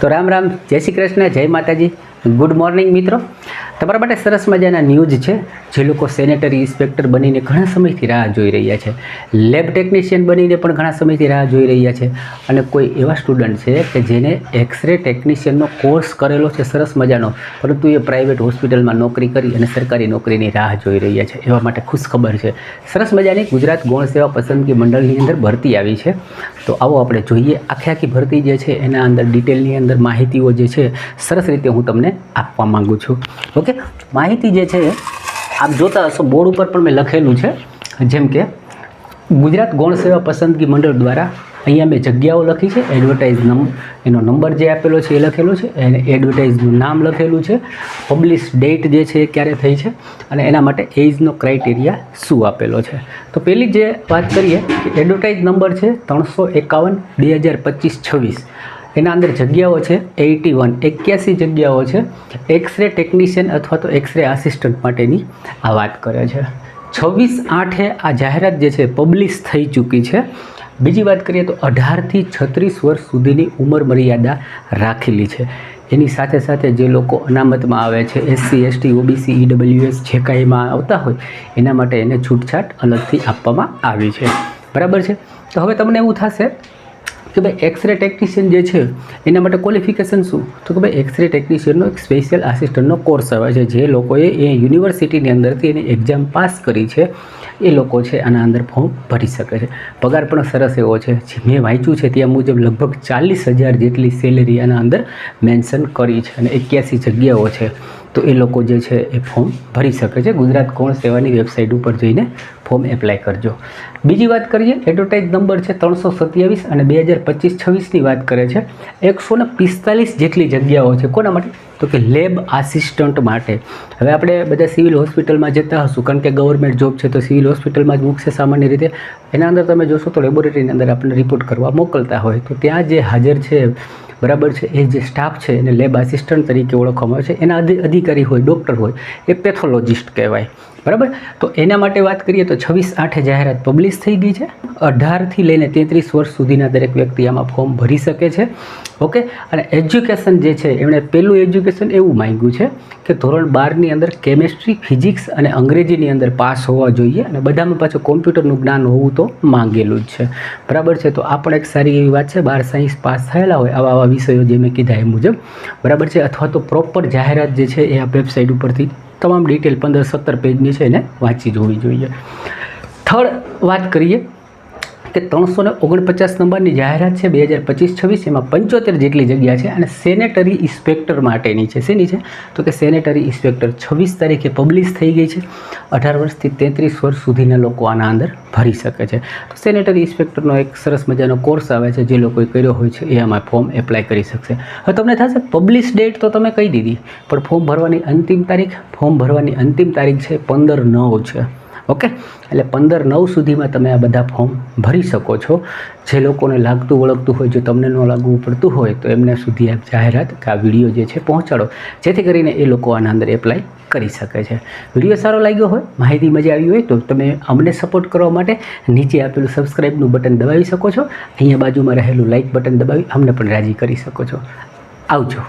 તો રામ રામ, જય શ્રી કૃષ્ણ, જય માતાજી, ગુડ મોર્નિંગ મિત્રો. તમારા માટે સરસ મજાના ન્યૂઝ છે. જે લોકો સેનેટરી ઇન્સ્પેક્ટર બનીને ઘણા સમયથી રાહ જોઈ રહ્યા છે, લેબ ટેકનિશિયન બનીને પણ ઘણા સમયથી રાહ જોઈ રહ્યા છે, અને કોઈ એવા સ્ટુડન્ટ છે કે જેને એક્સરે ટેકનિશિયનનો કોર્સ કરેલો છે સરસ મજાનો, પરંતુ એ પ્રાઇવેટ હોસ્પિટલમાં નોકરી કરી અને સરકારી નોકરીની રાહ જોઈ રહ્યા છે. એવા માટે ખુશખબર છે. સરસ મજાની ગુજરાત ગૌણ સેવા પસંદગી મંડળની અંદર ભરતી આવી છે. તો આવો આપણે જોઈએ આખી ભરતી જે છે એના અંદર ડિટેલની અંદર માહિતીઓ જે છે સરસ રીતે હું તમને આપવા માગું છું. ઓકે, માહિતી જે છે આપ જોતા હશો બોર્ડ ઉપર પણ મેં લખેલું છે, જેમ કે ગુજરાત ગૌણ સેવા પસંદગી મંડળ દ્વારા અહીંયા મેં જગ્યાઓ લખી છે. એડવર્ટાઇઝ એનો નંબર જે આપેલો છે એ લખેલો છે, અને એડવર્ટાઇઝનું નામ લખેલું છે, પબ્લિશ ડેટ જે છે એ ક્યારે થઈ છે, અને એના માટે એજનો ક્રાઇટેરિયા શું આપેલો છે. તો પહેલી જે વાત કરીએ કે એડવર્ટાઇઝ નંબર છે 351/2025-26. એના અંદર જગ્યાઓ છે 81 જગ્યાઓ છે. એક્સરે ટેકનિશિયન અથવા તો એક્સરે આસિસ્ટન્ટ માટેની આ વાત કરે છે. 26/8 આ જાહેરાત જે છે પબ્લિશ થઈ ચૂકી છે. બીજી વાત કરીએ તો 18 થી 36 વર્ષ સુધીની ઉંમર મર્યાદા રાખેલી છે. એની સાથે સાથે જે લોકો અનામતમાં આવે છે, SC ST OBC EWS જે કાંઈ એમાં આવતા હોય એના માટે એને છૂટછાટ અલગથી આપવામાં આવી છે. બરાબર છે. તો હવે તમને એવું થશે કે ભાઈ એક્સરે ટેકનિશિયન જે છે એના માટે ક્વોલિફિકેશન શું? તો કે ભાઈ એક્સરે ટેકનિશિયનનો એક સ્પેશિયલ આસિસ્ટન્ટનો કોર્સ આવે છે. જે લોકોએ એ યુનિવર્સિટીની અંદરથી એની એક્ઝામ પાસ કરી છે એ લોકો છે આના અંદર ફોર્મ ભરી શકે છે. પગાર પણ સરસ એવો છે. જે મેં વાંચ્યું છે ત્યાં મુજબ લગભગ 40,000 જેટલી સેલેરી આના અંદર મેન્શન કરી છે, અને 81 જગ્યાઓ છે. તો એ લોકો જે છે એ ફોર્મ ભરી શકે છે. ગુજરાત ગૌણ સેવાની વેબસાઇટ ઉપર જઈને ફોર્મ એપ્લાય કરજો. બીજી વાત કરીએ, એડવર્ટાઇઝ નંબર છે 327 અને 2025-26ની વાત કરે છે. 145 જેટલી જગ્યાઓ છે. કોના માટે? તો કે લેબ આસિસ્ટન્ટ માટે. હવે આપણે બધા સિવિલ હોસ્પિટલમાં જતા હશું, કારણ કે ગવર્મેન્ટ જોબ છે તો સિવિલ હોસ્પિટલમાં જ મૂકશે સામાન્ય રીતે. એના અંદર તમે જોશો તો લેબોરેટરીની અંદર આપણને રિપોર્ટ કરવા મોકલતા હોય, તો ત્યાં જે હાજર છે બરાબર છે એ જે સ્ટાફ છે એને લેબ આસિસ્ટન્ટ તરીકે ઓળખવામાં આવે છે. એના અધિકારી હોય, ડૉક્ટર હોય, એ પેથોલોજિસ્ટ કહેવાય. બરાબર. તો એના માટે વાત કરીએ તો 26/8 જાહેરાત પબ્લિશ થઈ ગઈ છે. 18 થી લઈને 33 વર્ષ સુધીના દરેક વ્યક્તિ આમાં ફોર્મ ભરી શકે છે. ઓકે. અને એજ્યુકેશન જે છે એમણે પહેલું એજ્યુકેશન એવું માંગ્યું છે કે ધોરણ 12ની અંદર કેમેસ્ટ્રી, ફિઝિક્સ અને અંગ્રેજીની અંદર પાસ હોવા જોઈએ, અને બધામાં પાછું કોમ્પ્યુટરનું જ્ઞાન હોવું તો માંગેલું જ છે. બરાબર છે. તો આ પણ એક સારી એવી વાત છે. 12 સાયન્સ પાસ થયેલા હોય આવા વિષયો જે મેં કીધા એ મુજબ. બરાબર છે. અથવા તો પ્રોપર જાહેરાત જે છે એ આ વેબસાઇટ ઉપરથી તમામ ડિટેલ 15-17 પેજની છે એને વાંચી જોવી જોઈએ. થર્ડ વાત કરીએ કે 349 નંબરની જાહેરાત છે 2025-26. એમાં 75 જેટલી જગ્યા છે, અને સેનેટરી ઇન્સ્પેક્ટર માટેની છે. શેની છે? તો કે સેનેટરી ઇન્સ્પેક્ટર 26 તારીખે પબ્લિશ થઈ ગઈ છે. 18 વર્ષથી 33 વર્ષ સુધીના લોકો આના અંદર ભરી શકે છે. તો સેનેટરી ઇન્સ્પેક્ટરનો એક સરસ મજાનો કોર્સ આવે છે. જે લોકોએ કર્યો હોય છે એ આમાં ફોર્મ એપ્લાય કરી શકશે. હવે તમને થશે પબ્લિશ ડેટ તો તમે કહી દીધી, પણ ફોર્મ ભરવાની અંતિમ તારીખ છે 15/9 છે. ઓકે. એટલે 15/9 સુધીમાં તમે આ બધા ફોર્મ ભરી શકો છો. જે લોકોને લાગતું વળગતું હોય, જો તમને ન લાગવું પડતું હોય તો એમને સુધી આ જાહેરાત કે આ વિડીયો જે છે પહોંચાડો, જેથી કરીને એ લોકો આના અંદર એપ્લાય કરી શકે છે. વિડીયો સારો લાગ્યો હોય, માહિતી મજા આવી હોય તો તમે અમને સપોર્ટ કરવા માટે નીચે આપેલું સબસ્ક્રાઈબનું બટન દબાવી શકો છો. અહીંયા બાજુમાં રહેલું લાઇક બટન દબાવી અમને પણ રાજી કરી શકો છો. આવજો.